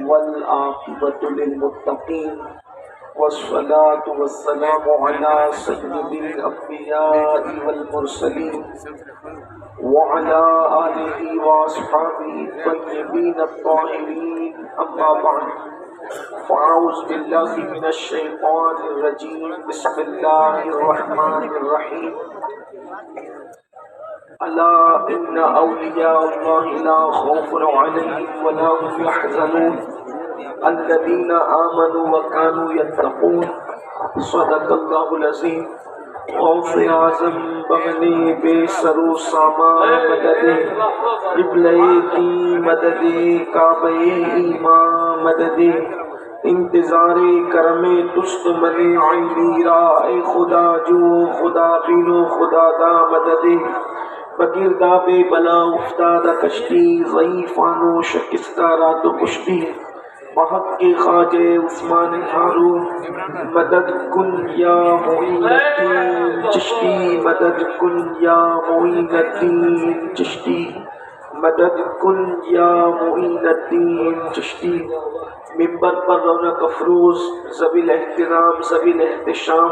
والعاقبة للمتقين والصلاة والسلام على سيد الأنبياء والمرسلين وعلى آله وأصحابه الطيبين الطاهرين أما بعد فأعوذ بالله من الشيطان الرجيم بسم الله الرحمن الرحيم ألا إن أولياء الله لا خوف عليهم ولا هم يحزنون الذين آمنوا وكانوا يتقون صدق الله العظيم غوث اعظم بغنی بے سر و ساما مدد قبلہ کی مدد کعبہ ایمان مدد انتظار کرم تست منی عیلی اے خدا جو خدا بینو خدا دا مدد بگردہ بے بلا افتادہ کشتی ضعیفانو شکستہ رات و کشتی محق کے خواجہ عثمان ہارون مدد کن یا معین الدین چشتی مدد کن یا معین الدین چشتی مدد کن یا معین الدین چشتی ممبر پر رونق افروز ذوی الاحترام ذوی الاحتشام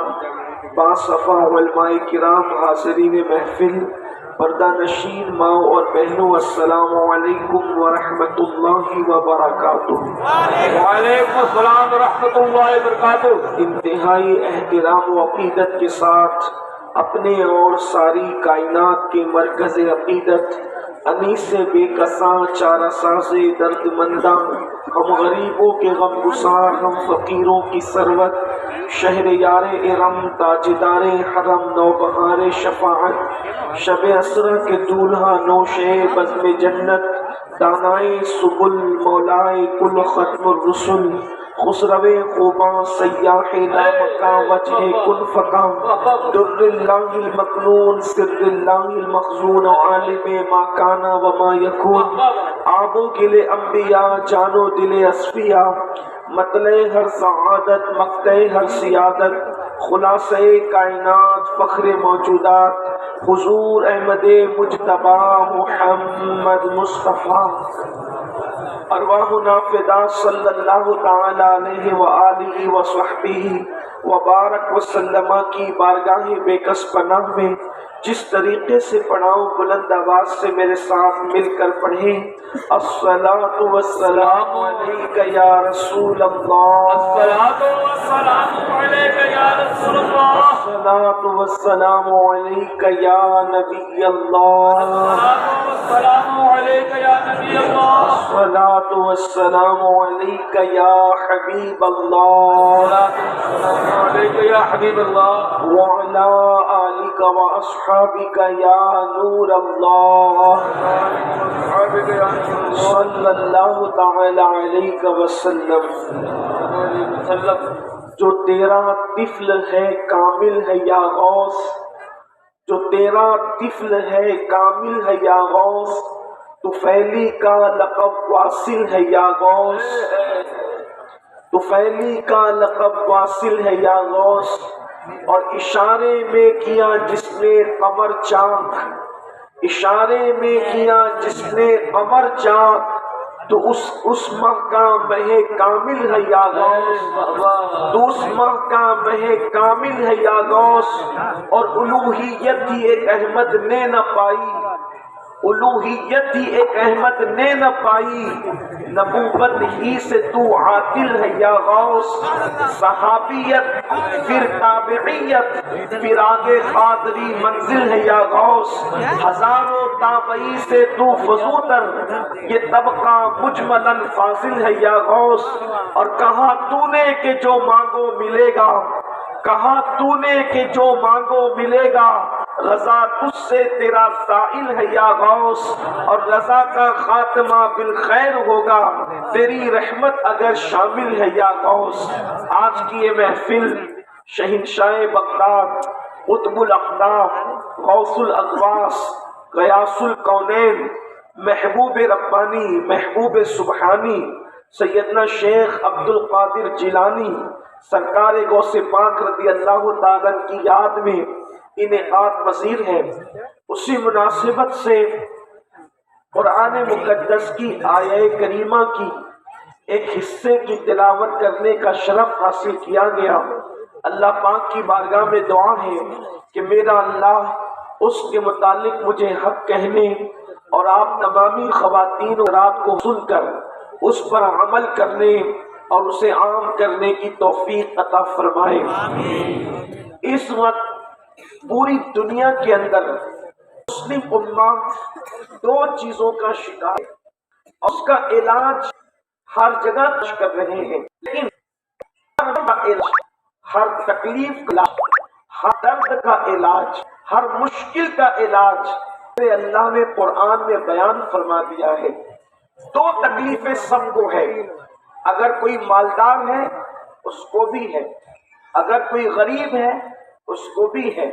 باصفا علماء کرام حاضرین محفل پردہ نشین ماں اور بہنوں السلام علیکم ورحمۃ اللہ وبرکاتہ۔ وعلیکم السلام ورحمۃ اللہ وبرکاتہ۔ انتہائی احترام و عقیدت کے ساتھ اپنے اور ساری کائنات کے مرکز عقیدت انیس بے کساں چارہ ساز درد منداں ہم غریبوں کے غم گسار ہم فقیروں کی ثروت شہر یار ارم تاجدار حرم نوبہار شفاعت شب اسرا کے دولہا نوش بزم جنت دانائے سبل مولائے کل ختم الرسل خسرو خوباں سیاح لامکاں وجہ کن فکاں در اللہ المکنون سر اللہ المخزون عالم ما کانا وما یکون آبو گل انبیاء جانو دل اصفیاء مطلع ہر سعادت مقطع ہر سیادت خلاصہ کائنات فخر موجودات حضور احمد مجتبی محمد مصطفیٰ ارواحنا فدا صلی اللہ تعالی علیہ وآلہ وصحبہ وبارک وسلم کی بارگاہ بے کس پناہ میں جس طریقے سے پڑھاؤں بلند آواز سے میرے ساتھ مل کر پڑھیں الصلاۃ والسلام علیک یا رسول اللہ الصلاۃ والسلام علیک یا رسول اللہ الصلاۃ والسلام علیک یا نبی اللہ السلام علیک یا نبی اللہ الصلاۃ والسلام علیک یا حبیب اللہ السلام علیک یا حبیب اللہ وعلی آلک واصحابک یا نور اللہ صلی اللہ تعالی علیہ وسلم۔ جو تیرا طفل ہے کامل ہے یا غوث، جو تیرا طفل ہے کامل ہے یا غوث، تو فیلی کا لقب واصل ہے یا غوث، تو فیلی کا لقب واصل ہے یا غوث۔ اور اشارے میں کیا جس نے قمر چاک، اشارے میں کیا جس نے قمر چاک، تو اس ماہ کا مہ کامل ہے یا غوث، تو اس ماہ کا مہ کامل ہے یا غوث۔ اور الوہیت ہی ایک احمد نے نہ پائی، الوہیت ہی ایک احمد نے نہ پائی، نبوت ہی سے تو عاطل ہے یا غوث۔ صحابیت پھر تابعیت پھر آگے قادری منزل ہے یا غوث۔ ہزاروں تابعی سے تو فضوتر یہ طبقہ مجملاً فاضل ہے یا غوث۔ اور کہا تو نے کہ جو مانگو ملے گا، کہا تو نے کہ جو مانگو ملے گا، رضا تجھ سے تیرا سائل ہے یا غوث۔ اور رضا کا خاتمہ بالخیر ہوگا، تیری رحمت اگر شامل ہے یا غوث۔ آج کی یہ محفل شہنشاہ بغداد، قطب الاقطاب، غوث الاغواث، غیاث الکونین، محبوب ربانی، محبوب سبحانی، سیدنا شیخ عبد القادر جیلانی سرکار غوث پاک رضی اللہ تعالیٰ کی یاد میں انعقاد پذیر ہے۔ اسی مناسبت سے قرآن مقدس کی آیہ کریمہ کی ایک حصے کی تلاوت کرنے کا شرف حاصل کیا گیا۔ اللہ پاک کی بارگاہ میں دعا ہے کہ میرا اللہ اس کے متعلق مجھے حق کہنے اور آپ تمامی خواتین و رات کو سن کر اس پر عمل کرنے اور اسے عام کرنے کی توفیق عطا فرمائے۔ اس وقت پوری دنیا کے اندر مسلم امہ دو چیزوں کا شکار ہے اور اس کا علاج ہر جگہ کر رہے ہیں، لیکن ہر تکلیف کا علاج، ہر درد کا علاج، ہر مشکل کا علاج اللہ نے قرآن میں بیان فرما دیا ہے۔ دو تکلیفیں سب کو ہے، اگر کوئی مالدار ہے اس کو بھی ہے، اگر کوئی غریب ہے اس کو بھی ہے،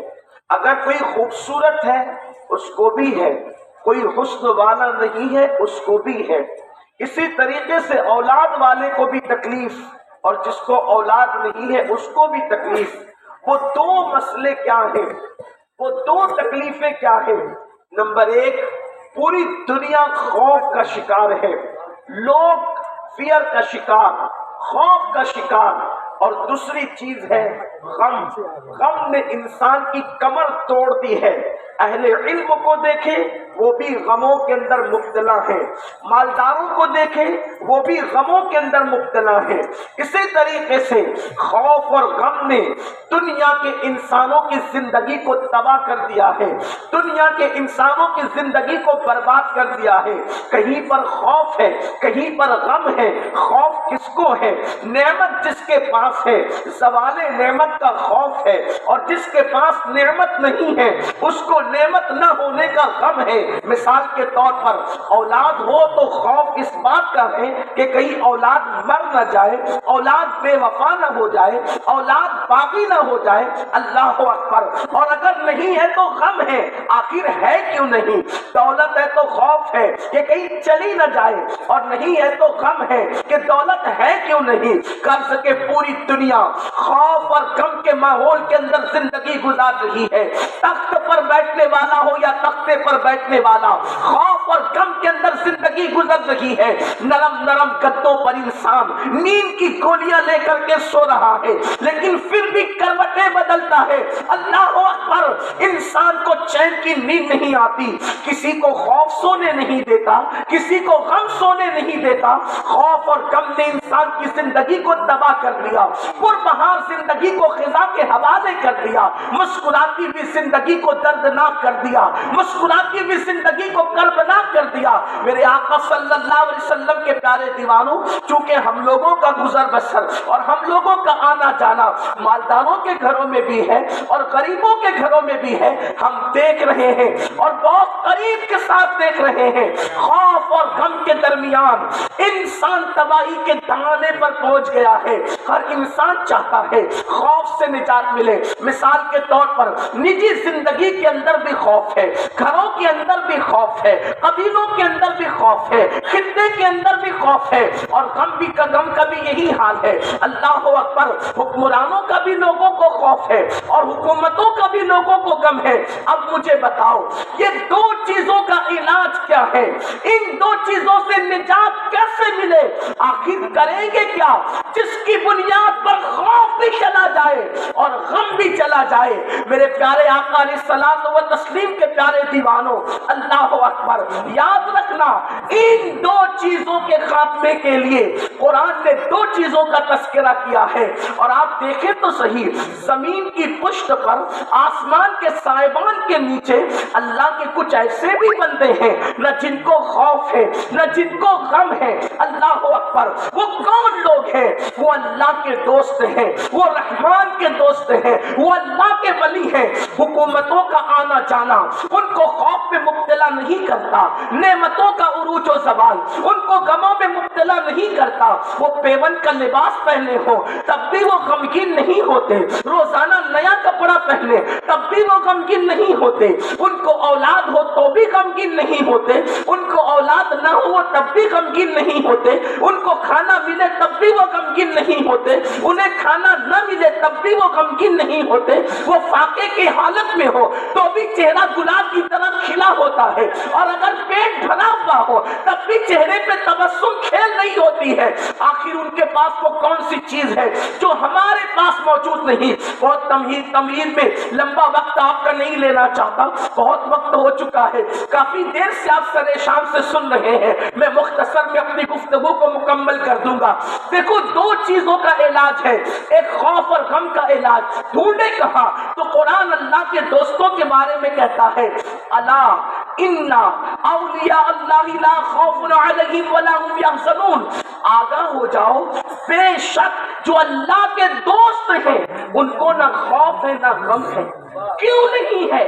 اگر کوئی خوبصورت ہے اس کو بھی ہے، کوئی حسن والا نہیں ہے اس کو بھی ہے۔ اسی طریقے سے اولاد والے کو بھی تکلیف اور جس کو اولاد نہیں ہے اس کو بھی تکلیف۔ وہ دو مسئلے کیا ہیں؟ وہ دو تکلیفیں کیا ہیں؟ نمبر ایک، پوری دنیا خوف کا شکار ہے، لوگ فیئر کا شکار، خوف کا شکار، اور دوسری چیز ہے غم۔ غم نے انسان کی کمر توڑ دی ہے۔ اہل علم کو دیکھیں وہ بھی غموں کے اندر مبتلا ہیں، مالداروں کو دیکھیں وہ بھی غموں کے اندر مبتلا ہیں۔ اسی طریقے سے خوف اور غم نے دنیا کے انسانوں کی زندگی کو تباہ کر دیا ہے، دنیا کے انسانوں کی زندگی کو برباد کر دیا ہے۔ کہیں پر خوف ہے، کہیں پر غم ہے۔ خوف کس کو ہے؟ نعمت جس کے پاس ہے زوال نعمت کا خوف ہے، اور جس کے پاس نعمت نہیں ہے اس کو نعمت نہ ہونے کا غم ہے۔ مثال کے طور پر اولاد ہو تو خوف اس بات کا ہے کہ کہیں اولاد مر نہ جائے، اولاد بے وفا نہ ہو جائے، اولاد باقی نہ ہو جائے۔ اللہ اکبر۔ اور اگر نہیں ہے تو غم ہے، آخر ہے کیوں نہیں؟ دولت ہے تو خوف ہے کہ کہیں چلی نہ جائے، اور نہیں ہے تو غم ہے کہ دولت ہے کیوں نہیں؟ قرض کے پوری دنیا خوف اور غم کے ماحول کے اندر زندگی گزار رہی ہے۔ تخت پر بیٹھنے والا ہو یا تختے پر بیٹھنے والا، خوف اور غم کے اندر زندگی گزر رہی ہے۔ نرم نرم گدوں پر انسان نیند کی گولیاں لے کر کے سو رہا ہے، لیکن پھر بھی کروٹیں بدلتا ہے۔ اللہ اکبر۔ انسان کو چین کی نیند نہیں آتی، کسی کو خوف سونے نہیں دیتا، کسی کو غم سونے نہیں دیتا۔ خوف اور غم نے انسان کی زندگی کو تباہ کر دیا، پربہار زندگی کو خزاں کے حوالے کر دیا، مسکراتی بھی زندگی کو دردناک کر دیا، مسکراتی بھی زندگی کو کربناک کر دیا۔ میرے آقا صلی اللہ علیہ وسلم کے پیارے دیوانوں، چونکہ ہم لوگوں کا گزر بسر اور ہم لوگوں کا آنا جانا مالداروں کے گھروں میں بھی ہے اور غریبوں کے گھروں میں بھی ہے، ہم دیکھ رہے ہیں اور بہت قریب کے ساتھ دیکھ رہے ہیں۔ خوف اور غم کے درمیان انسان تباہی کے دہانے پر پہنچ گیا ہے۔ ہر انسان چاہتا ہے خوف سے نجات ملے۔ مثال کے طور پر نجی زندگی کے اندر بھی خوف ہے، گھروں کے اندر بھی خوف ہے، قبیلوں کے اندر بھی خوف ہے، خطے کے اندر بھی خوف ہے، اور غم کا بھی یہی حال ہے۔ اللہ اکبر۔ حکمرانوں کا بھی لوگوں کو خوف ہے اور حکومتوں کا بھی لوگوں کو غم ہے۔ اب مجھے بتاؤ یہ دو چیزوں کا علاج کیا ہے؟ ان دو چیزوں سے نجات کیسے ملے؟ آخر کریں گے کیا؟ جس کی بنیاد پر خوف بھی چلا جائے اور غم بھی چلا جائے۔ میرے پیارے آقا علیہ الصلوۃ والتسلیم کے پیارے دیوانوں، اللہ اکبر، یاد رکھنا ان دو چیزوں کے خاتمے کے لیے قرآن نے دو چیزوں کا تذکرہ کیا ہے۔ اور آپ دیکھیں تو صحیح، زمین کی پشت پر آسمان کے سائبان کے نیچے اللہ کے کچھ ایسے بھی بندے ہیں نہ جن کو خوف ہے نہ جن کو غم ہے۔ اللہ اکبر۔ وہ کون لوگ ہیں؟ وہ اللہ کے دوست ہیں، وہ رحمان کے دوست ہیں، وہ اللہ کے ولی ہیں۔ حکومتوں کا آنا جانا ان کو خوف میں مبتلا نہیں کرتا، نعمتوں کا عروج و زوال ان کو غموں میں مبتلا نہیں کرتا۔ وہ پیون کا لباس پہنے ہو تب بھی وہ غمگین نہیں ہوتے، روزانہ نیا کپڑا پہنے تب بھی وہ غمگین نہیں ہوتے، ان کو اولاد ہو تو بھی غمگین نہیں ہوتے، ان کو اولاد نہ ہو تب بھی غمگین نہیں ہوتے، ان کو کھانا ملے تب بھی وہ غمگین غمگین نہیں ہوتے، انہیں کھانا نہ ملے تب بھی وہ غمگین نہیں ہوتے، وہ فاقے کی حالت میں ہو تو بھی چہرہ گلاب کی طرح کھلا ہوتا ہے، اور اگر پیٹ بھرا ہوا ہو تب بھی چہرے پہ تبسم کھیل نہیں ہوتی ہے۔ آخر ان کے پاس وہ کون سی چیز ہے جو ہمارے پاس موجود نہیں؟ بہت تمہید میں لمبا وقت آپ کا نہیں لینا چاہتا، بہت وقت ہو چکا ہے، کافی دیر سے آپ سر شام سے سن رہے ہیں، میں مختصر میں اپنی گفتگو کو مکمل کر دوں گا۔ دیکھو دو چیزوں کا علاج ہے، ایک خوف اور غم کا علاج، ڈھونڈے کہاں؟ تو قرآن اللہ کے دوستوں کے بارے میں کہتا ہے الا ان اولیاء اللہ لا خوف علیہم ولا هم یحزنون، آگاہ ہو جاؤ بے شک جو اللہ کے دوست ہیں ان کو نہ خوف ہے نہ غم ہے۔ کیوں نہیں ہے؟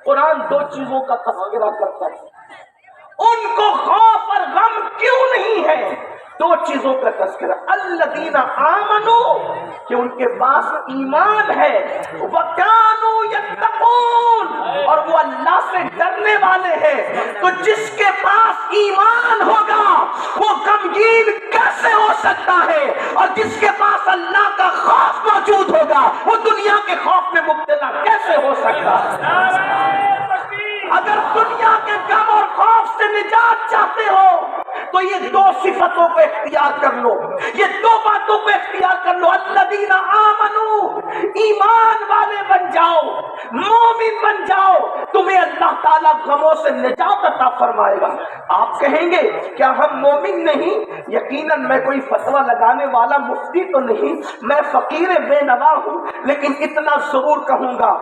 قرآن دو چیزوں کا تذکرہ کرتا ہے، ان کو خوف اور غم کیوں نہیں ہے؟ دو چیزوں کا تذکرہ، الذین آمنوا کہ ان کے پاس ایمان ہے، وکانوا یتقون اور وہ اللہ سے ڈرنے والے ہیں۔ تو جس کے پاس ایمان ہوگا وہ غمگین کیسے ہو سکتا ہے؟ اور جس کے پاس اللہ کا خوف موجود ہوگا وہ دنیا کے خوف میں مبتلا کیسے ہو سکتا ہے؟ اگر دنیا کے غم اور خوف سے نجات چاہتے ہو تو یہ دو صفتوں کو اختیار کر لو، یہ دو باتوں کو اختیار کر لو، الذین آمنوا، ایمان والے بن جاؤ، مومن بن جاؤ، تمہیں اللہ تعالیٰ غموں سے نجات عطا فرمائے گا۔ آپ کہیں گے کیا ہم مومن نہیں؟ یقیناً میں کوئی فتویٰ لگانے والا مفتی تو نہیں، میں فقیر بے نوا ہوں، لیکن اتنا ضرور کہوں گا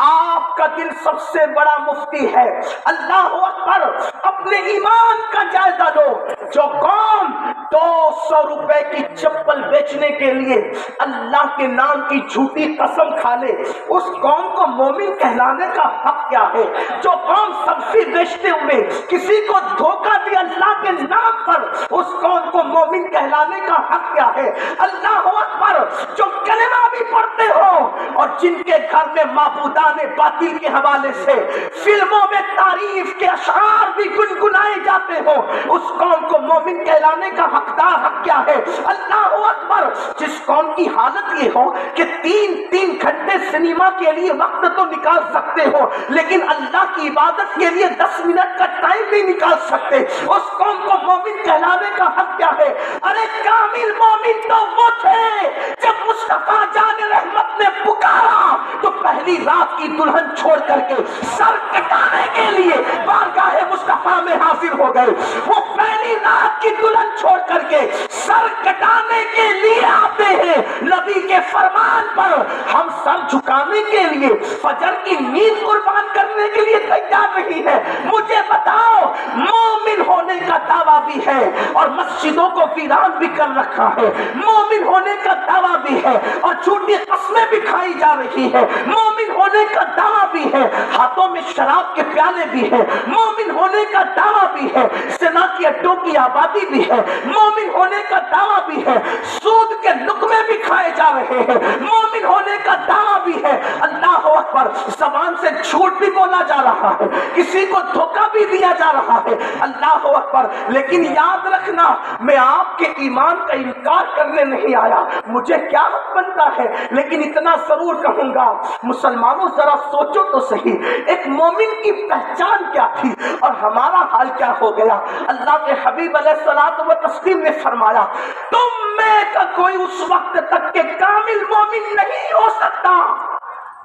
آپ کا دل سب سے بڑا مفتی ہے۔ اللہ اکبر، اپنے ایمان کا جائزہ لو۔ جو قوم 200 روپے کی چپل بیچنے کے لیے اللہ کے نام کی جھوٹی قسم کھا لے، اس قوم کو مومن کہلانے کا حق کیا ہے؟ جو قوم سبزی بیچتے ہوئے کسی کو دھوکہ دے اللہ کے نام پر، اس قوم کو مومن کہلانے کا حق کیا ہے؟ اللہ اکبر، جو کلمہ بھی پڑھتے ہو اور جن کے گھر میں معبودان باطل کے حوالے سے فلموں میں تعریف کے اشعار بھی گنگنائے جاتے ہوں، اس قوم کو مومن کہلانے کا حقدار حق کیا ہے؟ اللہ اکبر، جس قوم کی حالت یہ ہو کہ 3 گھنٹے سنیما کے لیے وقت تو نکال سکتے ہو لیکن اللہ کی عبادت کے لیے 10 منٹ کا ٹائم نہیں نکال سکتے، اس قوم کو مومن کہلانے کا حق کیا ہے؟ ارے کامل مومن تو وہ تھے جب مصطفیٰ جان رحمت نے پکارا تو پہلی رات کی دلہن چھوڑ کر کے سر کٹانے کے لیے بارگاہ مصطفیٰ میں حاضر ہو گئے۔ وہ پہلی رات کی دلہن چھوڑ کر کے سر کٹانے کے لیے آتے ہیں، نبی کے فرمان پر ہم سر جھکانے کے لیے فجر کی نیند قربان کرنے کے لیے تیار نہیں ہے۔ مجھے بتاؤ، مومن ہونے کا دعویٰ بھی ہے اور مسجدوں کو ویران بھی کر رکھا ہے، مومن ہونے کا دعویٰ بھی ہے اور جھوٹی قسمیں بھی کھائی جا رہی ہے، مومن ہونے کا دعویٰ بھی ہے، ہاتھوں میں شراب کے پیالے بھی ہیں، مومن ہونے کا دعویٰ بھی ہے، زنا کی اڈوں کی آبادی بھی ہے، مومن ہونے کا دعویٰ بھی ہے، سود کے لقمے بھی کھائے جا رہے ہیں، مومن ہونے کا دعویٰ بھی ہے۔ اللہ اکبر، زبان سے جھوٹ بھی بولا جا رہا ہے، کسی کو دھوکہ بھی دیا جا رہا ہے، اللہ اکبر، لیکن یاد رکھنا میں آپ کے ایمان کا انکار کرنے نہیں آیا، مجھے کیا حق بنتا ہے، لیکن اتنا ضرور کہوں گا مسلمانوں ذرا سوچو تو صحیح، ایک مومن کی پہچان کیا تھی اور ہمارا حال کیا ہو گیا؟ اللہ کے حبیب علیہ الصلوۃ والتسلیم نے فرمایا تم میں کا کوئی اس وقت تک کہ کامل مومن نہیں ہو سکتا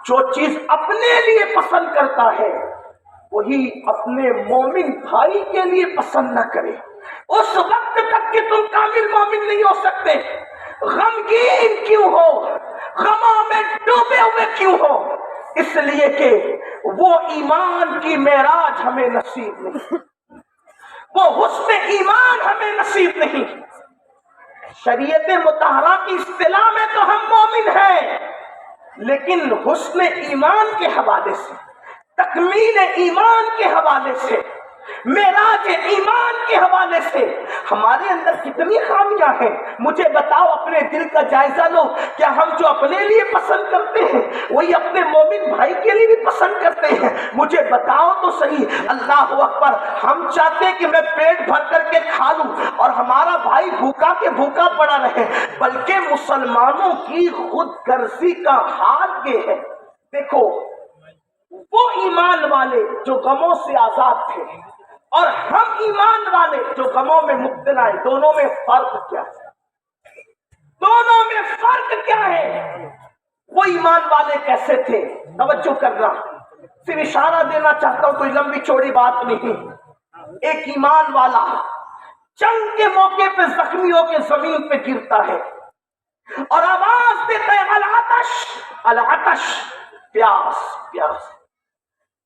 جو چیز اپنے لیے پسند کرتا ہے وہی اپنے مومن بھائی کے لیے پسند نہ کرے، اس وقت تک کہ تم کامل مومن نہیں ہو سکتے۔ غمگین کیوں ہو، غموں میں ڈوبے ہوئے کیوں ہو؟ اس لیے کہ وہ ایمان کی معراج ہمیں نصیب نہیں، وہ حسن ایمان ہمیں نصیب نہیں۔ شریعت مطہرہ کی اصطلاح میں تو ہم مومن ہیں، لیکن حسن ایمان کے حوالے سے، تکمیل ایمان کے حوالے سے معراج ایمان کے حوالے سے ہمارے اندر کتنی خامیاں ہیں؟ مجھے بتاؤ، اپنے دل کا جائزہ لو، کیا ہم جو اپنے لیے پسند کرتے ہیں وہی اپنے مومن بھائی کے لیے بھی پسند کرتے ہیں؟ مجھے بتاؤ تو صحیح۔ اللہ اکبر، ہم چاہتے کہ میں پیٹ بھر کر کے کھا لوں اور ہمارا بھائی بھوکا کے بھوکا پڑا رہے، بلکہ مسلمانوں کی خود غرضی کا حال یہ ہے۔ دیکھو، وہ ایمان والے جو غموں سے آزاد تھے اور ہم ایمان والے جو غموں میں مبتلا ہیں، دونوں میں فرق کیا ہے؟ دونوں میں فرق کیا ہے؟ وہ ایمان والے کیسے تھے؟ توجہ کرنا، صرف اشارہ دینا چاہتا ہوں، کوئی لمبی چوڑی بات نہیں۔ ایک ایمان والا جنگ کے موقع پہ زخمی ہو کے زمین پہ گرتا ہے اور آواز دیتا ہے العطش العطش، پیاس پیاس۔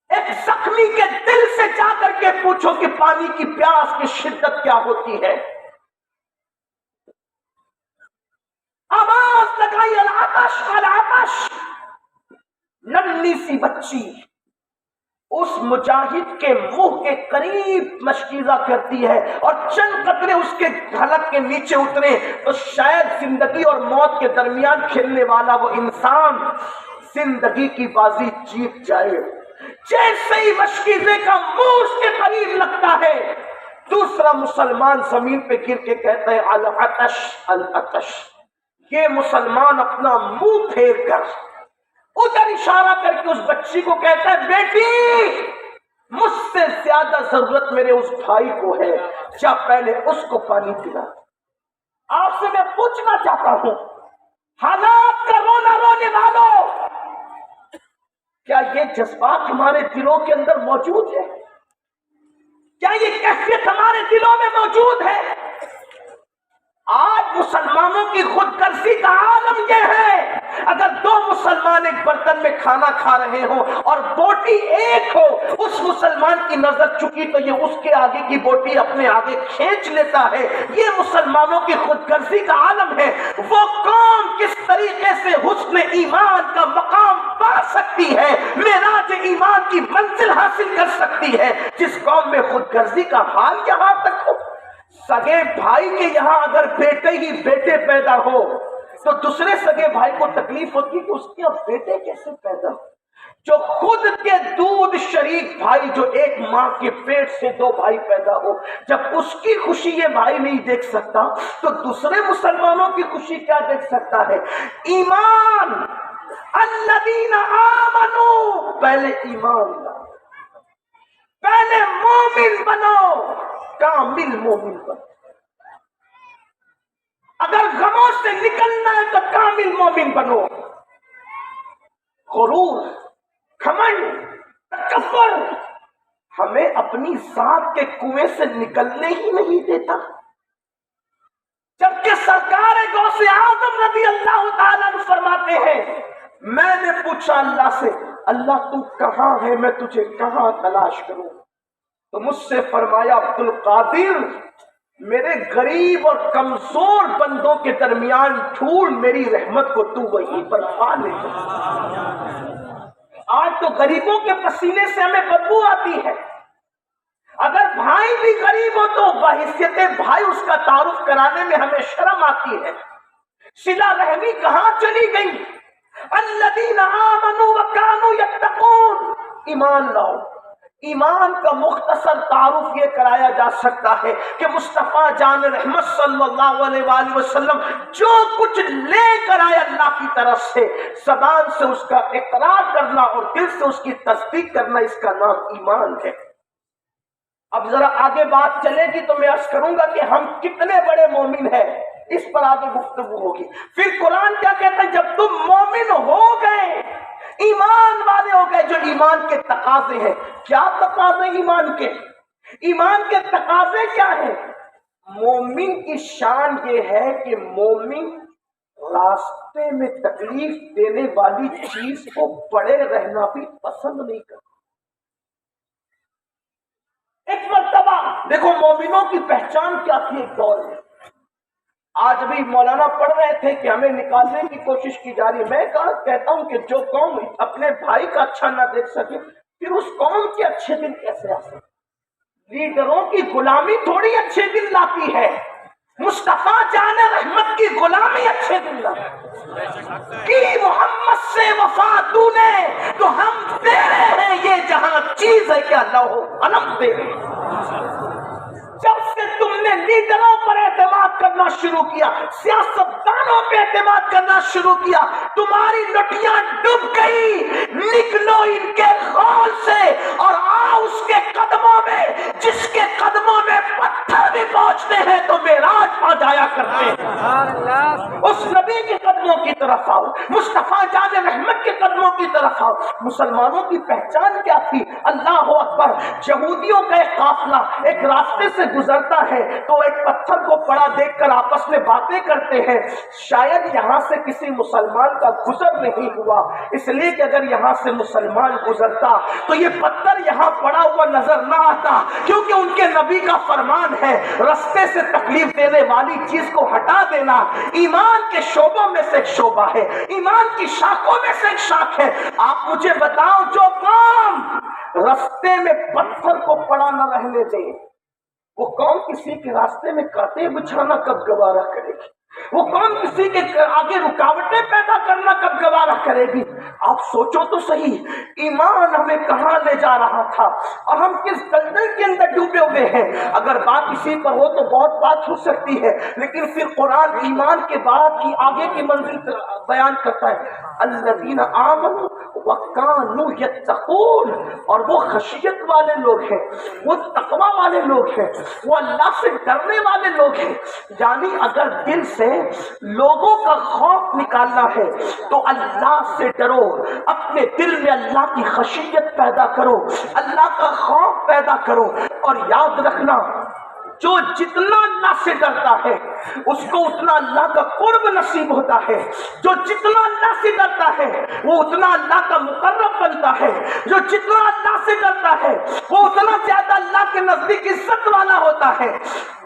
ایک زخمی کے دل سے جا کر کے پوچھو کہ پانی کی پیاس کی شدت کیا ہوتی ہے۔ آواز لگائی العطش العطش، ننھی سی بچی اس مجاہد کے منہ کے قریب مشکیزہ کرتی ہے اور چند قطرے اس کے حلق کے نیچے اترے تو شاید زندگی اور موت کے درمیان کھیلنے والا وہ انسان زندگی کی بازی جیت جائے۔ جیسے ہی مشکیزے کا منہ اس کے قریب لگتا ہے، دوسرا مسلمان زمین پہ گر کے کہتا ہے العطش العطش۔ یہ مسلمان اپنا منہ پھیر کر ادھر اشارہ کر کے اس بچی کو کہتا ہے بیٹی، مجھ سے زیادہ ضرورت میرے اس بھائی کو ہے، جا پہلے اس کو پانی پلا۔ آپ سے میں پوچھنا چاہتا ہوں، حالات کا رونا رونے والوں، کیا یہ جذبات ہمارے دلوں کے اندر موجود ہے؟ کیا یہ کیفیت ہمارے دلوں میں موجود ہے؟ آج مسلمانوں کی خود غرضی کا عالم یہ ہے، اگر دو مسلمان ایک برتن میں کھانا کھا رہے ہوں اور بوٹی ایک ہو، اس مسلمان کی نظر چکی تو یہ اس کے آگے کی بوٹی اپنے آگے کھینچ لیتا ہے۔ یہ مسلمانوں کی خود غرضی کا عالم ہے۔ وہ قوم کس طریقے سے حسن ایمان کا مقام پا سکتی ہے، معراج ایمان کی منزل حاصل کر سکتی ہے، جس قوم میں خود غرضی کا حال یہاں تک ہو۔ سگے بھائی کے یہاں اگر بیٹے ہی بیٹے پیدا ہو تو دوسرے سگے بھائی کو تکلیف ہوتی ہے کہ اس کے اب بیٹے کیسے پیدا ہو۔ جو خود کے دودھ شریک بھائی، جو ایک ماں کے پیٹ سے دو بھائی پیدا ہو، جب اس کی خوشی یہ بھائی نہیں دیکھ سکتا تو دوسرے مسلمانوں کی خوشی کیا دیکھ سکتا ہے؟ ایمان، الذین آمنوا، پہلے ایمان لاؤ، پہلے مومن بنو، کامل مومن بنو۔ اگر غموں سے نکلنا ہے تو کامل مومن بنو۔ غرور، گھمنڈ، تکبر ہمیں اپنی ذات کے کنویں سے نکلنے ہی نہیں دیتا، جبکہ سرکار غوث اعظم رضی اللہ تعالیٰ عنہ فرماتے ہیں، میں نے پوچھا اللہ سے، اللہ تو کہاں ہے، میں تجھے کہاں تلاش کروں؟ تو مجھ سے فرمایا عبد القادر، میرے غریب اور کمزور بندوں کے درمیان ڈھونڈ میری رحمت کو، تو وہیں پر پا لے۔ آج تو غریبوں کے پسینے سے ہمیں بدبو آتی ہے۔ اگر بھائی بھی غریب ہو تو بحیثیت بھائی اس کا تعارف کرانے میں ہمیں شرم آتی ہے۔ صلہ رحمی کہاں چلی گئی؟ الذین آمنوا وکانوا یتقون، ایمان لاؤ۔ ایمان کا مختصر تعارف یہ کرایا جا سکتا ہے کہ مصطفیٰ جان رحمت صلی اللہ علیہ وآلہ وسلم جو کچھ لے کر آئے اللہ کی طرف سے، زبان سے اس کا اقرار کرنا اور دل سے اس کی تصدیق کرنا، اس کا نام ایمان ہے۔ اب ذرا آگے بات چلے گی تو میں عرض کروں گا کہ ہم کتنے بڑے مومن ہیں، اس پر آگے گفتگو ہوگی۔ پھر قرآن کیا کہتا ہے؟ جب تم مومن ہو گئے، ایمان والے ہو گئے، جو ایمان کے تقاضے ہیں۔ کیا تقاضے ایمان کے؟ ایمان کے تقاضے کیا ہیں؟ مومن کی شان یہ ہے کہ مومن راستے میں تکلیف دینے والی چیز کو پڑے رہنا بھی پسند نہیں کرتا۔ ایک مرتبہ دیکھو مومنوں کی پہچان کیا تھی ایک دور میں۔ آج بھی مولانا پڑھ رہے تھے کہ ہمیں نکالنے کی کوشش کی جا رہی ہے۔ میں کہتا ہوں کہ جو قوم اپنے بھائی کا اچھا نہ دیکھ سکے، پھر اس قوم کے اچھے دن کیسے آ سکتے؟ لیڈروں کی غلامی تھوڑی اچھے دل لاتی ہے، مصطفیٰ جان رحمت کی غلامی اچھے دل لاتی کی محمد سے وفا تو نے تو ہم تیرے ہیں، یہ جہاں چیز ہے کیا لوح قلم تیرے۔ جب سے تم نے لیڈروں پر اعتماد کرنا شروع کیا، سیاستدانوں پہ اعتماد کرنا شروع کیا، تمہاری لٹیاں ڈوب گئی۔ نکلو ان کے خول سے اور آؤ اس کے قدموں میں جس کے قدموں میں پتھر بھی پہنچتے ہیں تو معراج پا جایا کرتے ہیں۔ اس نبی کے قدموں کی طرف آؤ، مصطفیٰ جان رحمت کے قدموں کی طرف آؤ۔ مسلمانوں کی پہچان کیا تھی؟ اللہ اکبر، یہودیوں کا ایک قافلہ ایک راستے سے گزرتا ہے تو ایک پتھر کو پڑا دیکھ کر آپس میں باتیں کرتے ہیں، شاید یہاں سے کسی مسلمان کا گزر نہیں ہوا، اس لیے کہ اگر یہاں سے مسلمان گزرتا تو یہ پتھر یہاں پڑا ہوا نظر نہ آتا، کیونکہ ان کے نبی کا فرمان ہے رستے سے تکلیف دینے والی چیز کو ہٹا دینا ایمان کے شعبوں میں سے ایک شعبہ ہے، ایمان کی شاخوں میں سے ایک شاخ ہے۔ آپ مجھے بتاؤ، جو قوم رستے میں پتھر کو پڑا نہ رہنے دے، وہ قوم کسی کے راستے میں کانٹے بچھانا کب گوارا کرے گی؟ وہ قوم کسی کے آگے رکاوٹیں پیدا کرنا کب گوارا کرے گی؟ آپ سوچو تو صحیح، ایمان ہمیں کہاں لے جا رہا تھا اور ہم کس دلدل کے اندر ڈوبے ہوئے ہیں۔ اگر بات اسی پر ہو تو بہت بات ہو سکتی ہے، لیکن پھر قرآن ایمان کے بعد کی آگے کی منزل بیان کرتا ہے، الذین آمنوا وکانوا یتقون، اور وہ خشیت والے لوگ ہیں، وہ تقوی والے لوگ ہیں، وہ اللہ سے ڈرنے والے لوگ ہیں۔ یعنی اگر دل سے لوگوں کا خوف نکالنا ہے تو اللہ سے ڈرو، اپنے دل میں اللہ کی خشیت پیدا کرو، اللہ کا خوف پیدا کرو، اور یاد رکھنا جو جتنا اللہ سے ڈرتا ہے اس کو اتنا اللہ کا قرب نصیب ہوتا ہے، جو جتنا اللہ سے ڈرتا ہے وہ اتنا اللہ کا مقرب بنتا ہے، جو جتنا اللہ سے ڈرتا ہے وہ اتنا زیادہ اللہ کے نزدیک عزت والا ہوتا ہے۔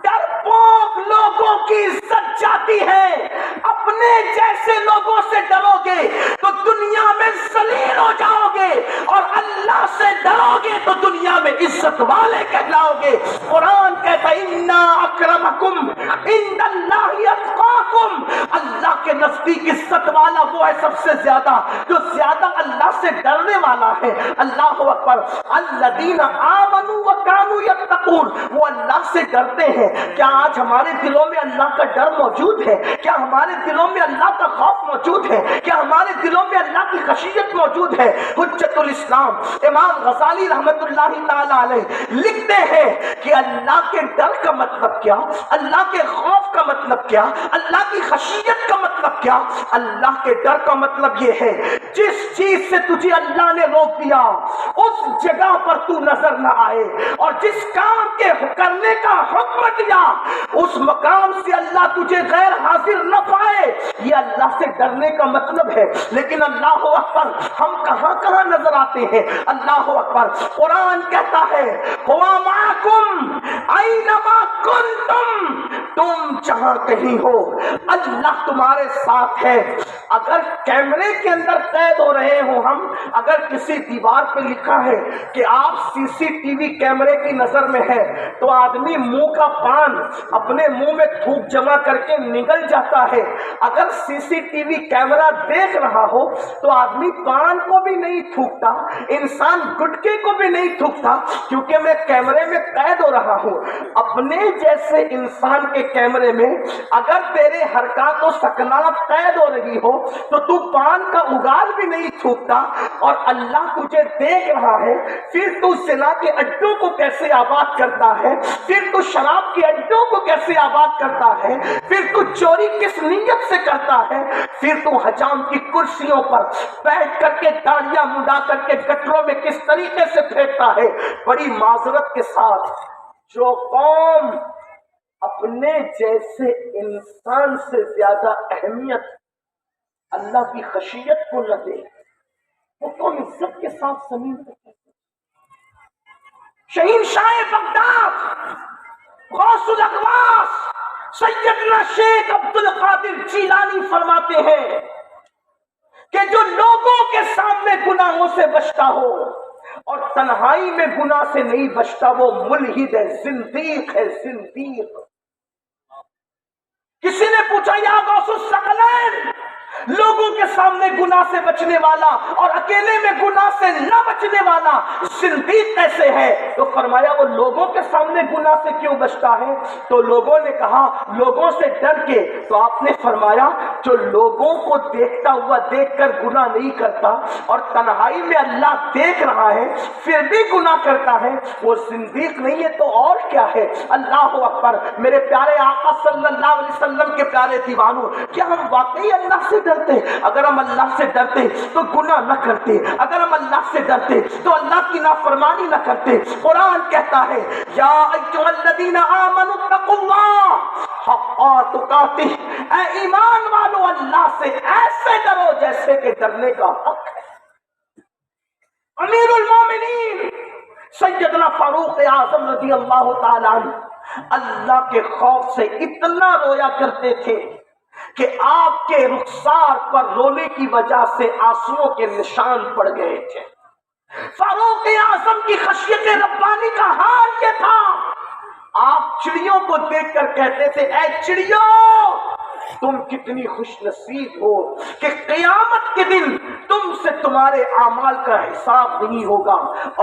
ڈرپوک لوگوں کی عزت جاتی ہے، اپنے جیسے لوگوں سے ڈرو گے تو دنیا میں ذلیل ہو جاؤ گے، اور اللہ سے ڈرو گے تو دنیا میں عزت والے کہلاؤ گے۔ قرآن کہتا ہے اِنَّا أَكْرَمَكُمْ عِندَ اللَّهِ أَتْقَاكُمْ، اللہ کے نزدیک عزت والا وہ ہے سب سے زیادہ جو زیادہ اللہ سے ڈرنے والا ہے۔ اللہ اکبر، الذین آمنوا وکانوا یتقون، وہ اللہ سے ڈرتے ہیں۔ کیا آج ہمارے دلوں میں اللہ کا ڈر موجود ہے؟ کیا ہمارے دلوں میں اللہ کا خوف موجود ہے؟ کیا ہمارے دلوں میں اللہ کی خشیت موجود ہے؟ حجت الاسلام امام غزالی رحمت اللہ تعالی علیہ لکھتے ہیں کہ اللہ کے ڈر کا مطلب کیا، اللہ کے خوف کا مطلب کیا، اللہ کی خشیت کا مطلب کیا؟ اللہ کے ڈر کا مطلب یہ ہے جس چیز سے تجھے اللہ نے روک دیا اس جگہ پر تو نظر نہ آئے، اور جس کام کے کرنے کا حکم دیا اس مقام سے اللہ تجھے غیر حاضر نہ پائے، یہ اللہ سے ڈرنے کا مطلب ہے۔ لیکن اللہ اکبر، ہم کہاں کہاں نظر آتے ہیں؟ اللہ اکبر، قرآن کہتا ہے ہوا معکم اینما کنتم، تم جہاں کہیں ہو اللہ تمہارے ساتھ ہے۔ اگر کیمرے کے اندر قید ہو رہے ہوں ہم، اگر کسی دیوار پہ لکھا ہے کہ آپ سی سی ٹی وی کیمرے کی نظر میں ہے تو آدمی منہ کا پان اپنے منہ میں تھوک جمع کر کے نگل جاتا ہے۔ اگر سی سی ٹی وی کیمرہ دیکھ رہا ہو تو آدمی پان کو بھی نہیں تھوکتا، انسان گٹکے کو بھی نہیں تھوکتا، کیونکہ میں کیمرے میں قید ہو رہا ہوں۔ اپنے جیسے انسان کے کیمرے میں اگر تیرے حرکات و سکنات قید ہو رہی ہو تو تو پان کا اگال بھی نہیں تھوکتا، اور اللہ تجھے دیکھ رہا ہے۔ پھر تو زنا کے اڈوں کو کیسے آباد کرتا ہے، پھر تو شراب کے اڈوں کو کیسے آباد کرتا ہے، پھر تو چوری کس نیت سے کرتا ہے، پھر تو حجام کی کرسیوں پر بیٹھ کر کے داڑیاں منڈا کر کے گٹروں میں کس طریقے سے پھینکتا ہے۔ بڑی معذرت کے ساتھ جو قوم اپنے جیسے انسان سے زیادہ اہمیت اللہ کی خشیت کو نہ دے، وہ قوم عزت کے ساتھ زمین پر شہنشاہ بغداد غوث الاغواث سیدنا شیخ عبد القادر جیلانی فرماتے ہیں کہ جو لوگوں کے سامنے گناہوں سے بچتا ہو اور تنہائی میں گناہ سے نہیں بچتا وہ ملحد ہے، زندیق ہے، زندیق۔ کسی نے پوچھا یا غوث الثقلین، لوگوں کے سامنے گناہ سے بچنے والا اور اکیلے میں گناہ سے نہ بچنے والا زندیق کیسے ہے؟ تو فرمایا وہ لوگوں کے سامنے گناہ سے کیوں بچتا ہے؟ تو لوگوں نے کہا لوگوں سے ڈر کے۔ تو آپ نے فرمایا جو لوگوں کو دیکھتا ہوا دیکھ کر گناہ نہیں کرتا اور تنہائی میں اللہ دیکھ رہا ہے پھر بھی گناہ کرتا ہے، وہ زندیق نہیں ہے تو اور کیا ہے؟ اللہ اکبر۔ میرے پیارے آقا صلی اللہ علیہ وسلم کے پیارے دیوانوں، کیا ہم واقعی اللہ سے ڈرتے؟ اگر ہم اللہ سے ڈرتے تو گناہ نہ کرتے، اگر ہم اللہ سے ڈرتے تو اللہ کی نافرمانی نہ کرتے۔ قرآن کہتا ہے یا ایھا الذین آمنوا اتقوا اللہ حق تقاتہ، اے ایمان والو اللہ سے ایسے ڈرو جیسے کہ ڈرنے کا حق ہے۔ امیر المومنین سیدنا فاروق اعظم رضی اللہ تعالی عنہ اللہ کے خوف سے اتنا رویا کرتے تھے کہ آپ کے رخسار پر رونے کی وجہ سے آنسوؤں کے نشان پڑ گئے تھے۔ فاروق اعظم کی خشیت ربانی کا حال یہ تھا، آپ چڑیوں کو دیکھ کر کہتے تھے اے چڑیوں تم کتنی خوش نصیب ہو کہ قیامت کے دن تم سے تمہارے اعمال کا حساب نہیں ہوگا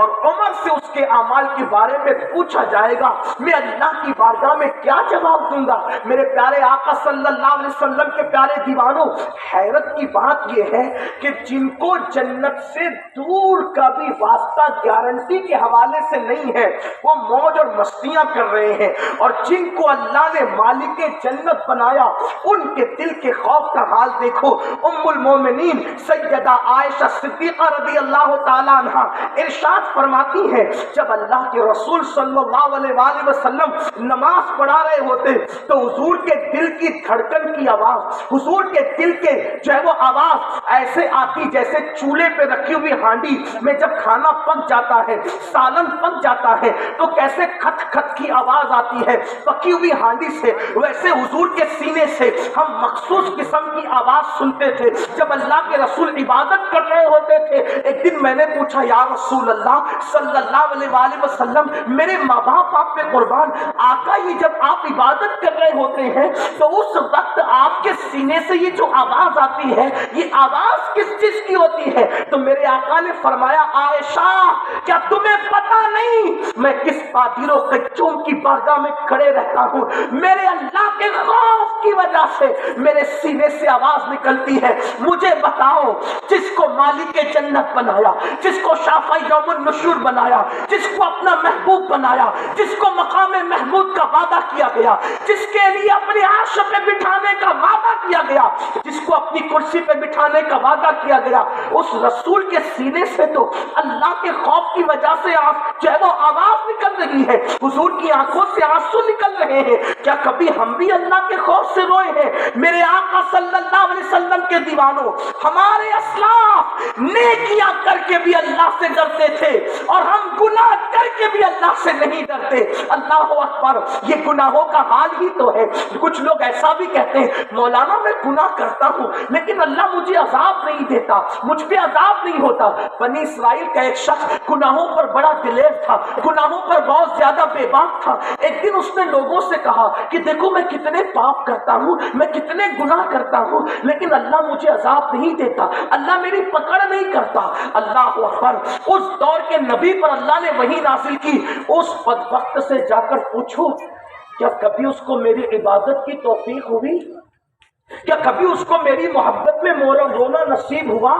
اور عمر سے اس کے اعمال کے بارے میں پوچھا جائے گا، میں اللہ کی بارگاہ میں کیا جواب دوں گا؟ میرے پیارے آقا صلی اللہ علیہ وسلم کے پیارے دیوانوں، حیرت کی بات یہ ہے کہ جن کو جنت سے دور کا بھی واسطہ گارنٹی کے حوالے سے نہیں ہے وہ موج اور مستیاں کر رہے ہیں، اور جن کو اللہ نے مالک جنت بنایا ان کے دل کے خوف کا حال دیکھو۔ ام المومنین سیدہ عائشہ صدیقہ رضی اللہ تعالی عنہ ارشاد فرماتی ہے جب اللہ کے رسول صلی اللہ علیہ وآلہ وسلم نماز پڑھا رہے ہوتے تو حضور کے دل کی دھڑکن کی آواز، حضور کے دل کے جو ہے وہ آواز ایسے آتی جیسے چولہے پہ رکھی ہوئی ہانڈی میں جب کھانا پک جاتا ہے، سالن پک جاتا ہے تو کیسے کھٹ کھٹ کی آواز آتی ہے پکی ہوئی ہانڈی سے، ویسے حضور کے سینے سے ہم مخصوص قسم کی آواز سنتے تھے جب اللہ کے رسول عبادت کر رہے ہوتے تھے۔ ایک دن میں نے پوچھا یا رسول اللہ صلی اللہ علیہ وآلہ وسلم، میرے ماں باپ آپ پہ قربان، آقا یہ جب آپ عبادت کر رہے ہوتے ہیں تو اس وقت آپ کے سینے سے یہ جو آواز آتی ہے یہ آواز کس چیز کی ہوتی ہے؟ تو میرے آقا نے فرمایا عائشہ کیا تمہیں پتا نہیں میں کس قادر و قیوم کی بارگاہ میں کھڑے رہتا ہوں؟ میرے اللہ کے خوف کی وجہ سے میرے سینے سے آواز نکلتی ہے، مجھے بتاؤ جس کو مالک جنت بنایا، جس کو شافع یوم النشور بنایا، جس کو اپنا محبوب بنایا، جس کو مقام محمود کا وعدہ کیا گیا، جس کے لیے اپنے عرش پہ بٹھانے کا وعدہ کیا گیا، جس کو اپنی کرسی پہ بٹھانے کا وعدہ کیا گیا، اس رسول کے سینے سے تو اللہ کے خوف کی وجہ سے جو ہے وہ آواز نکل رہی ہے، حضور کی آنکھوں سے آنسو نکل رہے ہیں۔ کیا کبھی ہم بھی اللہ کے خوف سے روئے ہیں؟ میرے آقا صلی اللہ علیہ وسلم کے دیوانوں، ہمارے اسلاف نیکیاں کر کے بھی اللہ سے ڈرتے تھے اور ہم گناہ کر کے بھی اللہ سے نہیں ڈرتے۔ اللہ اکبر، یہ گناہوں کا حال ہی تو ہے۔ کچھ لوگ ایسا بھی کہتے ہیں مولانا میں گناہ کرتا ہوں لیکن اللہ مجھے عذاب نہیں دیتا، مجھ پہ عذاب نہیں ہوتا۔ بنی اسرائیل کا ایک شخص گناہوں پر بڑا دلیر تھا، گناہوں پر بہت زیادہ بے باک تھا۔ ایک دن اس نے لوگوں سے کہا کہ دیکھو میں کتنے پاپ کرتا ہوں، میں کتنے گناہ کرتا ہوں لیکن اللہ مجھے عذاب نہیں دیتا، اللہ میری پکڑ نہیں کرتا۔ اللہ اکبر، اس دور کے نبی پر اللہ نے وحی نازل کی، اس بدبخت سے جا کر پوچھو کیا کبھی اس کو میری عبادت کی توفیق ہوئی؟ کیا کبھی اس کو میری محبت میں رونا نصیب ہوا؟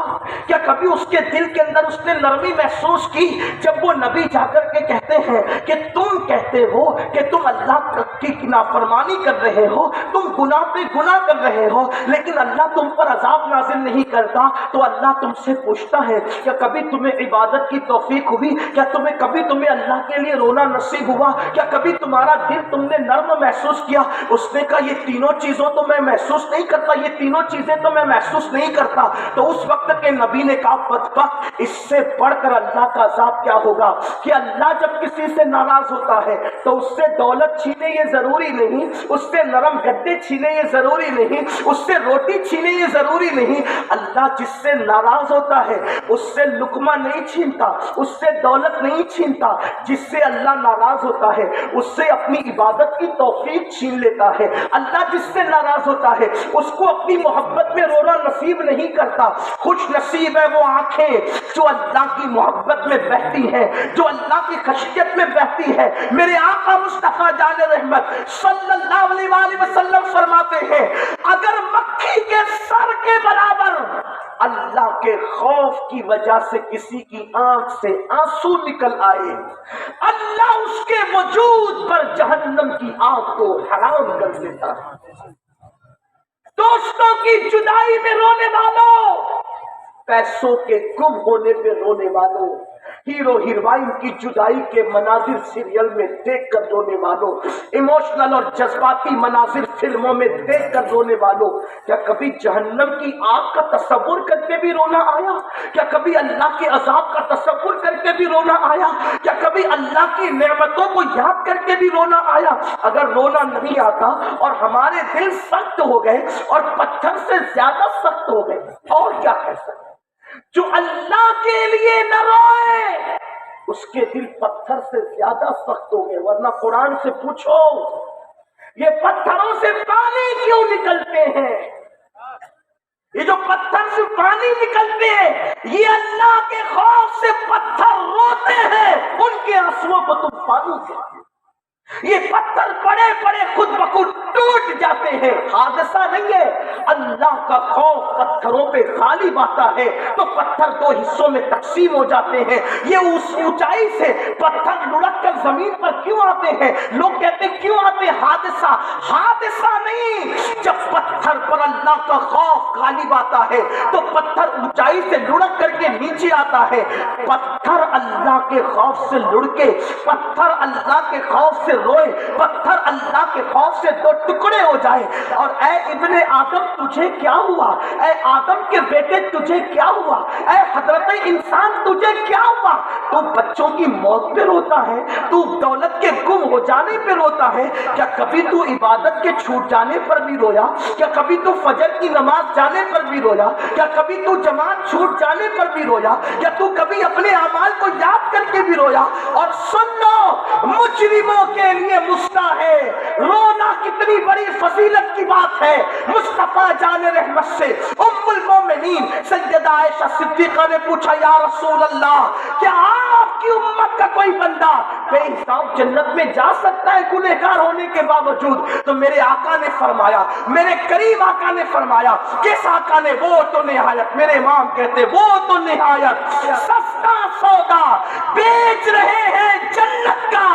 کیا کبھی اس کے دل کے اندر اس نے نرمی محسوس کی جب وہ نبی جا کر کے کہتے ہیں کہ تم کہتے ہو کہ تم اللہ کی نافرمانی کر رہے ہو، تم گناہ پہ گناہ کر رہے ہو لیکن اللہ تم پر عذاب نازل نہیں کرتا، تو اللہ تم سے پوچھتا ہے کیا کبھی تمہیں عبادت کی توفیق ہوئی؟ کیا کبھی تمہیں اللہ کے لیے رونا نصیب ہوا؟ کیا کبھی تمہارا دل تم نے نرم محسوس کیا؟ اس نے کہا یہ تینوں چیزوں تو میں محسوس نہیں نہیں کرتا، یہ تینوں چیزیں تو میں محسوس نہیں کرتا، تو اس وقت کے نبی نے کہا بدبخت، اس سے بڑھ کر اللہ کا عذاب کیا ہوگا کہ اللہ جب کسی سے ناراض ہوتا ہے تو اس سے دولت چھینے یہ ضروری نہیں، اس سے نرم گدے چھینے یہ ضروری نہیں، اس سے روٹی چھینے یہ ضروری نہیں، اللہ جس سے ناراض ہوتا ہے اس سے لقمہ نہیں چھینتا، اس سے دولت نہیں چھینتا، جس سے اللہ ناراض ہوتا ہے اس سے اپنی عبادت کی توفیق چھین لیتا ہے۔ اللہ جس سے ناراض ہوتا ہے اس کو اپنی محبت میں رونا نصیب نہیں کرتا۔ خوش نصیب ہے وہ آنکھیں جو اللہ کی محبت میں بہتی ہیں، جو اللہ کی خشیت میں بہتی ہے۔ میرے آقا مصطفیٰ جان رحمت صلی اللہ علیہ وآلہ وسلم فرماتے ہیں اگر مکھی کے سر کے برابر اللہ کے خوف کی وجہ سے کسی کی آنکھ سے آنسو نکل آئے، اللہ اس کے وجود پر جہنم کی آگ کو حرام کر دیتا ہے۔ دوستوں کی جدائی میں رونے والوں، پیسوں کے گم ہونے پہ رونے والوں، ہیرو ہیروئن کی جدائی کے مناظر سیریل میں دیکھ کر رونے والوں، ایموشنل اور جذباتی مناظر فلموں میں دیکھ کر رونے والوں، کیا کبھی جہنم کی آگ کا تصور کر کے بھی رونا آیا؟ کیا کبھی اللہ کے عذاب کا تصور کر کے بھی رونا آیا؟ کیا کبھی اللہ کی نعمتوں کو یاد کر کے بھی رونا آیا؟ اگر رونا نہیں آتا اور ہمارے دل سخت ہو گئے اور پتھر سے زیادہ سخت ہو گئے، اور کیا کہہ سکتے؟ جو اللہ کے لیے نہ روئے اس کے دل پتھر سے زیادہ سخت ہو گئے۔ ورنہ قرآن سے پوچھو یہ پتھروں سے پانی کیوں نکلتے ہیں؟ یہ جو پتھر سے پانی نکلتے ہیں یہ اللہ کے خوف سے پتھر روتے ہیں، ان کے آنسوؤں کو تم پانی کہتے ہیں۔ یہ پتھر پڑے پڑے خود بخود ٹوٹ جاتے ہیں، حادثہ نہیں ہے۔ اللہ کا خوف پتھروں پہ غالب آتا ہے تو پتھر دو حصوں میں تقسیم ہو جاتے ہیں۔ یہ اس اونچائی سے پتھر لڑک کر زمین پر کیوں آتے ہیں؟ لوگ کہتے ہیں کیوں آتے ہیں؟ حادثہ نہیں، جب پتھر پر اللہ کا خوف غالب آتا ہے تو پتھر اونچائی سے لڑک کر کے نیچے آتا ہے۔ پتھر اللہ کے خوف سے لڑکے، پتھر اللہ کے خوف سے روئے، پتھر اللہ کے خوف سے دو ٹکڑے ہو جائے، اور اے ابن آدم تجھے کیا ہوا؟ اے آدم کے بیٹے تجھے کیا ہوا؟ اے حضرت انسان تجھے کیا ہوا؟ تو بچوں کی موت پہ روتا ہے، تو دولت کے گم ہو جانے پہ روتا ہے، کیا کبھی تو عبادت کے چھوٹ جانے پر بھی رویا؟ کیا کبھی تو فجر کی نماز جانے پر بھی رویا؟ کیا کبھی تو جماعت چھوٹ جانے پر بھی رویا؟ کیا تو کبھی اپنے اعمال کو یاد کر کے بھی رویا؟ اور سن لو مجرموں کے لیے مستحب ہے رونا، کتنی بڑی فضیلت کی بات ہے۔ مصطفیٰ جان رحمت سے ام المومنین سیدہ عائشہ صدیقہ نے پوچھا یا رسول اللہ کیا آپ کی امت کا کوئی بندہ بے حساب جنت میں جا سکتا ہے گنہگار ہونے کے باوجود؟ تو میرے آقا نے فرمایا، میرے کریم آقا نے فرمایا، کس آقا نے؟ وہ تو نہایت، میرے امام کہتے وہ تو نہایت سستا سودا بیچ رہے ہیں جنت کا،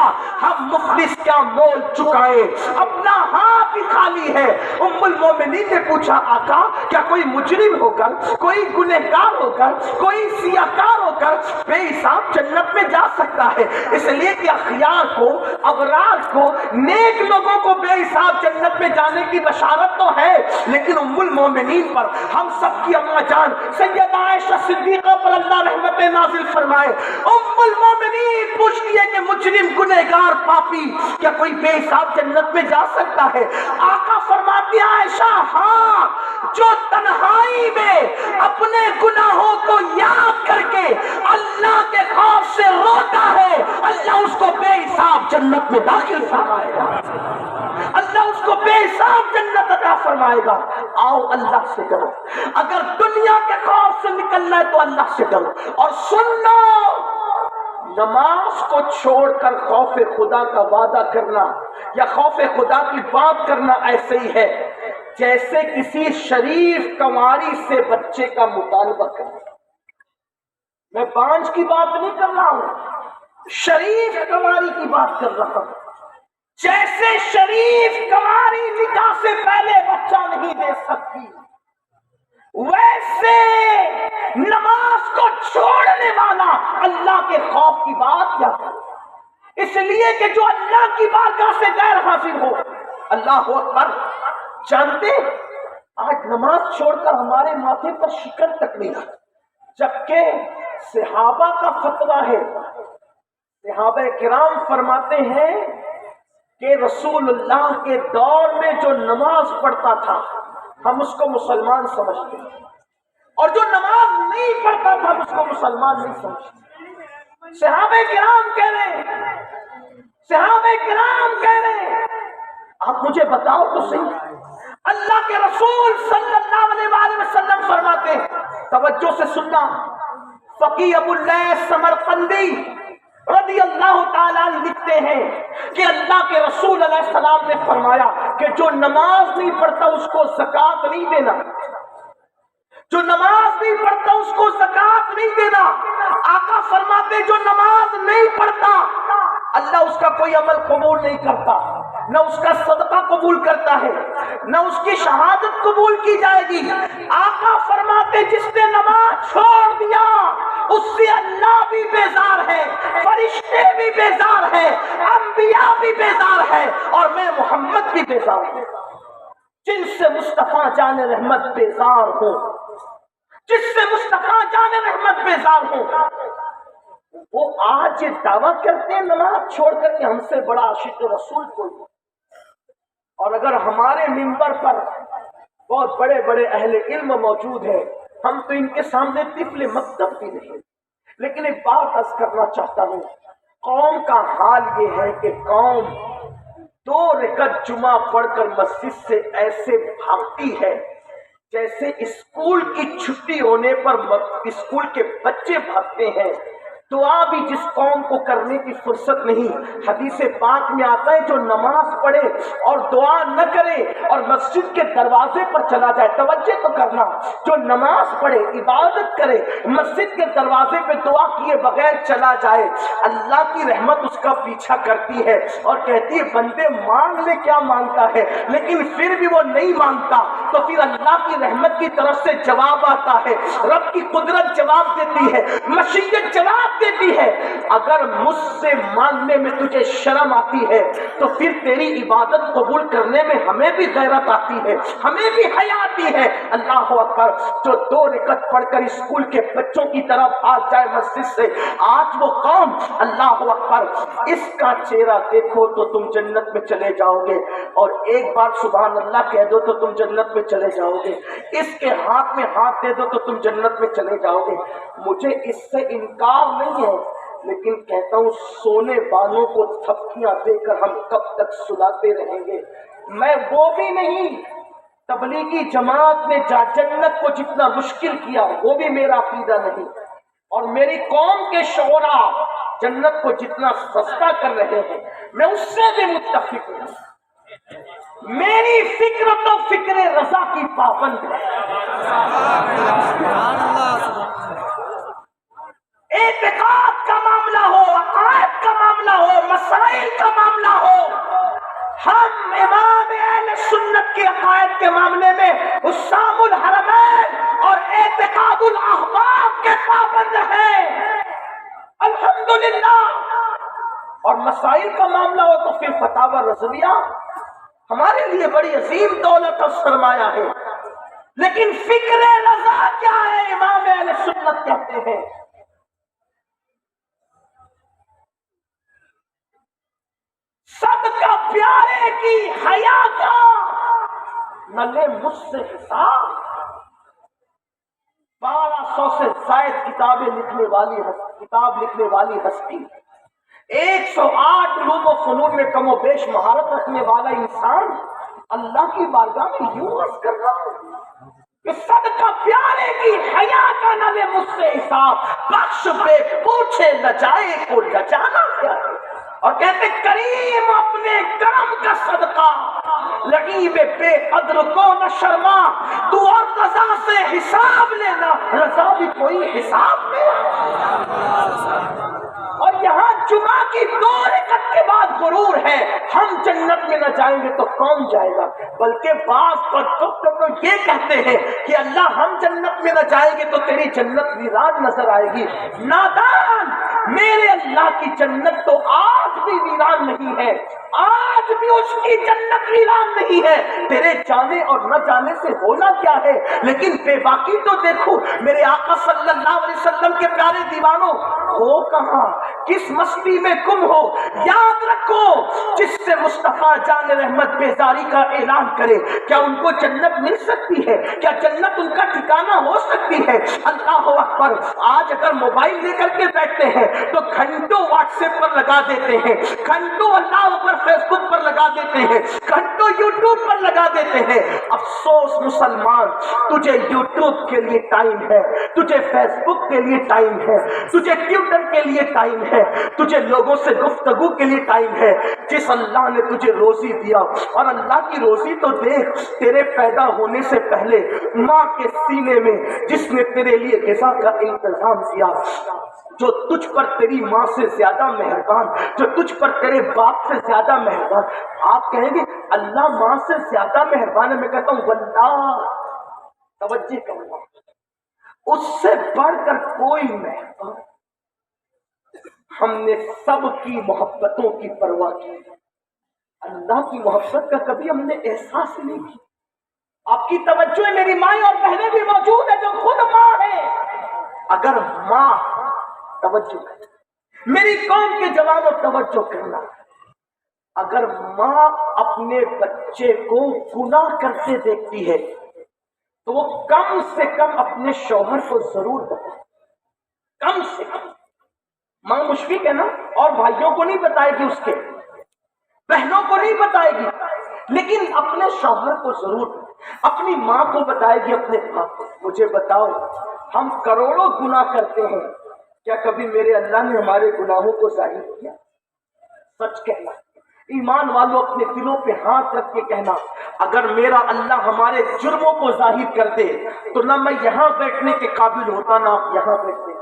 ہم مفلس کیا مول چکائے، اپنا ہاتھ ہی خالی ہے۔ ام المومنین نے پوچھا آقا کیا کوئی مجرم ہو کر، کوئی گنہگار ہو کر، کوئی سیاکار ہو کر بے حساب جنت میں جا سکتا ہے؟ اس لیے کہ اخیار کو، ابرار کو، نیک لوگوں کو بے حساب جنت میں جانے کی بشارت تو ہے، لیکن ام المومنین پر، ہم سب کی اماں جان سیدہ عائشہ صدیقہ پر اللہ رحمت نازل فرمائے، ام المومنین پوچھتی ہے کہ مجرم، گنہگار، پاپی کیا کوئی بے حساب جنت میں جا سکتا ہے؟ آقا فرماتی عائشہ ہاں، جو تنہائی میں اپنے گناہوں کو یاد کر کے اللہ کے خوف سے روتا ہے اللہ اس کو بے حساب جنت میں داخل فرمائے گا، اللہ اس کو بے حساب جنت عطا فرمائے گا۔ آؤ اللہ سے ڈرو، اگر دنیا کے خوف سے نکلنا ہے تو اللہ سے ڈرو۔ اور سن لو نماز کو چھوڑ کر خوف خدا کا وعدہ کرنا یا خوف خدا کی بات کرنا ایسے ہی ہے جیسے کسی شریف کنواری سے بچے کا مطالبہ کرنا۔ میں بانج کی بات نہیں کر رہا ہوں، شریف کنواری کی بات کر رہا ہوں۔ جیسے شریف کنواری نکاح سے پہلے بچہ نہیں دے سکتی، ویسے نماز کو چھوڑنے والا اللہ کے خوف کی بات کیا کرے؟ اس لیے کہ جو اللہ کی بارگاہ سے غیر حاضر ہو، اللہ اکبر، جانتے آج نماز چھوڑ کر ہمارے ماتھے پر شکن تک نہیں، جبکہ صحابہ کا فتویٰ ہے، صحابہ کرام فرماتے ہیں کہ رسول اللہ کے دور میں جو نماز پڑھتا تھا ہم اس کو مسلمان سمجھتے ہیں، اور جو نماز نہیں پڑھتا تھا ہم اس کو مسلمان نہیں سمجھتے۔ صحابہ کرام کہہ رہے ہیں، صحابہ کرام کہہ رہے ہیں، آپ مجھے بتاؤ تو صحیح، اللہ کے رسول صلی اللہ علیہ وآلہ وسلم فرماتے ہیں، توجہ سے سننا، فقی ابو اللیث سمرقندی رضی اللہ تعالیٰ عنہ لکھتے ہیں کہ اللہ کے رسول علیہ السلام نے فرمایا کہ جو نماز نہیں پڑھتا اس کو زکوٰۃ نہیں دینا، جو نماز نہیں پڑھتا اس کو زکوٰۃ نہیں دینا۔ آقا فرماتے جو نماز نہیں پڑھتا اللہ اس کا کوئی عمل قبول نہیں کرتا، نہ اس کا صدقہ قبول کرتا ہے، نہ اس کی شہادت قبول کی جائے گی۔ آقا فرماتے جس نے نماز چھوڑ دیا اس سے اللہ بھی بیزار ہے، فرشتے بھی بیزار ہیں، انبیاء بھی بیزار ہیں، اور میں محمد بھی بیزار ہوں۔ جن سے مصطفیٰ جان رحمت بیزار ہو، جس سے مصطفیٰ جان رحمت بیزار ہو، وہ آج یہ دعویٰ کرتے ہیں نماز چھوڑ کر کہ ہم سے بڑا عاشق رسول کوئی، اور اگر ہمارے منبر پر بہت بڑے بڑے اہل علم موجود ہیں، ہم تو ان کے سامنے طفل مکتب بھی نہیں۔ لیکن ایک بات عرض کرنا چاہتا ہوں، قوم کا حال یہ ہے کہ قوم 2 رکعت جمعہ پڑھ کر مسجد سے ایسے بھاگتی ہے جیسے اسکول کی چھٹی ہونے پر اسکول کے بچے بھاگتے ہیں۔ دعا بھی جس قوم کو کرنے کی فرصت نہیں، حدیث پاک میں آتا ہے جو نماز پڑھے اور دعا نہ کرے اور مسجد کے دروازے پر چلا جائے، توجہ تو کرنا، جو نماز پڑھے عبادت کرے مسجد کے دروازے پہ دعا کیے بغیر چلا جائے، اللہ کی رحمت اس کا پیچھا کرتی ہے اور کہتی ہے بندے مانگ لے کیا مانگتا ہے، لیکن پھر بھی وہ نہیں مانگتا تو پھر اللہ کی رحمت کی طرف سے جواب آتا ہے، رب کی قدرت جواب دیتی ہے، مشیت جواب دیتی ہے۔ اگر مجھ سے مانگنے میں تجھے شرم آتی ہے تو پھر تیری عبادت قبول کرنے میں ہمیں بھی غیرت آتی ہے، ہمیں بھی حیا آتی ہے۔ اللہ اکبر، جو 2 رکعت پڑھ کر اسکول کے بچوں کی طرف بھاگ جائے مسجد سے، آج وہ قوم، اللہ اکبر، اس کا چہرہ دیکھو تو تم جنت میں چلے جاؤ گے، اور ایک بار سبحان اللہ کہہ دو تو تم جنت میں چلے جاؤ گے، اس کے ہاتھ میں ہاتھ دے دو تو تم جنت میں چلے جاؤ گے۔ مجھے اس سے انکار نہیں ہے، لیکن کہتا ہوں سونے والوں کو تھپکیاں دے کر ہم کب تک سلاتے رہیں گے؟ میں وہ بھی نہیں، تبلیغی جماعت نے جنت کو جتنا مشکل کیا وہ بھی میرا عقیدہ نہیں، اور میری قوم کے شعراء جنت کو جتنا سستا کر رہے ہیں میں اس سے بھی متفق ہوں۔ میری فکر تو فکر رضا کی پابند ہے۔ اعتقاد کا معاملہ ہو، عقائد کا معاملہ ہو، مسائل کا معاملہ ہو، ہم امام اہل سنت کے عقائد کے معاملے میں حسام الحرمین اور اعتقاد الاحباب کے پابند ہیں الحمدللہ، اور مسائل کا معاملہ ہو تو پھر فتاوی رضویہ ہمارے لیے بڑی عظیم دولت اور سرمایہ ہے، لیکن فکر رضا کیا ہے؟ امام اہل سنت کہتے ہیں صدقہ پیارے کی حیا کا نہ لے مجھ سے حساب۔ 1200 سے زائد کتاب لکھنے والی ہستی، 108 علوم و فنون میں کم و بیش مہارت رکھنے والا انسان اللہ کی بارگاہ میں یوں عرض کر رہا ہے کہ صدقہ پیارے کی حیا کا نہ لے مجھ سے حساب، بخش بے پوچھے لجائے کو لجانا کیا ہے، اور کہتے کریم اپنے کرم کا صدقہ، لعیب بے قدر کو نہ شرما، تو اور رضا سے حساب لینا، رضا بھی کوئی حساب نہیں۔ اور یہاں جمعہ کی 2 رکعت کے بعد غرور ہے، ہم جنت میں نہ جائیں گے تو کون جائے گا، بلکہ بعض تو یہ کہتے ہیں کہ اللہ ہم جنت میں نہ جائیں گے تو تیری جنت ویران نظر آئے گی۔ نادان، میرے اللہ کی جنت تو آج بھی ویران نہیں ہے، آج بھی اس کی جنت ویران نہیں ہے۔ تیرے جانے اور نہ جانے سے ہونا کیا ہے، لیکن بے باکی تو دیکھو میرے آقا صلی اللہ علیہ وسلم کے پیارے دیوانوں، ہو کہاں، کس مستی میں گم ہو؟ یاد رکھو جس سے مصطفیٰ جان رحمت بیزاری کا اعلان کرے، کیا ان کو جنت مل سکتی ہے؟ کیا جنت ان کا ٹھکانہ ہو سکتی ہے؟ اللہ اکبر۔ آج اگر موبائل لے کر کے بیٹھتے ہیں تو گھنٹوں واٹس ایپ پر لگا دیتے ہیں، گھنٹوں اللہ اکبر فیس بک پر لگا دیتے ہیں، گھنٹوں یوٹیوب پر لگا دیتے ہیں۔ افسوس مسلمان، تجھے یوٹیوب کے لیے ٹائم ہے، تجھے فیس بک کے لیے ٹائم ہے، تجھے ٹویٹر کے لیے ٹائم ہے، تجھے لوگوں سے گفتگو کے لیے ٹائم ہے۔ جس اللہ نے تجھے روزی دیا، اور اللہ کی روزی تو دیکھ، تیرے پیدا ہونے سے پہلے ماں کے سینے میں جس نے تیرے لیے غذا کا انتظام کیا، جو تجھ پر تیری ماں سے زیادہ مہربان، جو تجھ پر تیرے باپ سے زیادہ مہربان۔ آپ کہیں گے اللہ ماں سے زیادہ مہربان ہے، میں کہتا ہوں واللہ، توجہ کرنا، اس سے بڑھ کر کوئی مہربان۔ ہم نے سب کی محبتوں کی پرواہ کی، اللہ کی محبت کا کبھی ہم نے احساس نہیں کیا۔ آپ کی توجہ ہے، میری مائیں اور بہنیں بھی موجود ہیں جو خود ماں ہیں۔ اگر ماں، توجہ کرنا، میری قوم کے جوانوں توجہ کرنا، اگر ماں اپنے بچے کو گناہ کرتے دیکھتی ہے تو وہ کم سے کم اپنے شوہر کو ضرور بتائے، کم سے کم۔ ماں مشفق ہے نا، اور بھائیوں کو نہیں بتائے گی، اس کے بہنوں کو نہیں بتائے گی، لیکن اپنے شوہر کو ضرور، اپنی ماں کو بتائے گی، اپنے باپ کو۔ مجھے بتاؤ، ہم کروڑوں گناہ کرتے ہیں، کیا کبھی میرے اللہ نے ہمارے گناہوں کو ظاہر کیا؟ سچ کہنا، ایمان والوں اپنے دلوں پہ ہاتھ رکھ کے کہنا، اگر میرا اللہ ہمارے جرموں کو ظاہر کر دے تو نہ میں یہاں بیٹھنے کے قابل ہوتا، نہ آپ یہاں بیٹھنے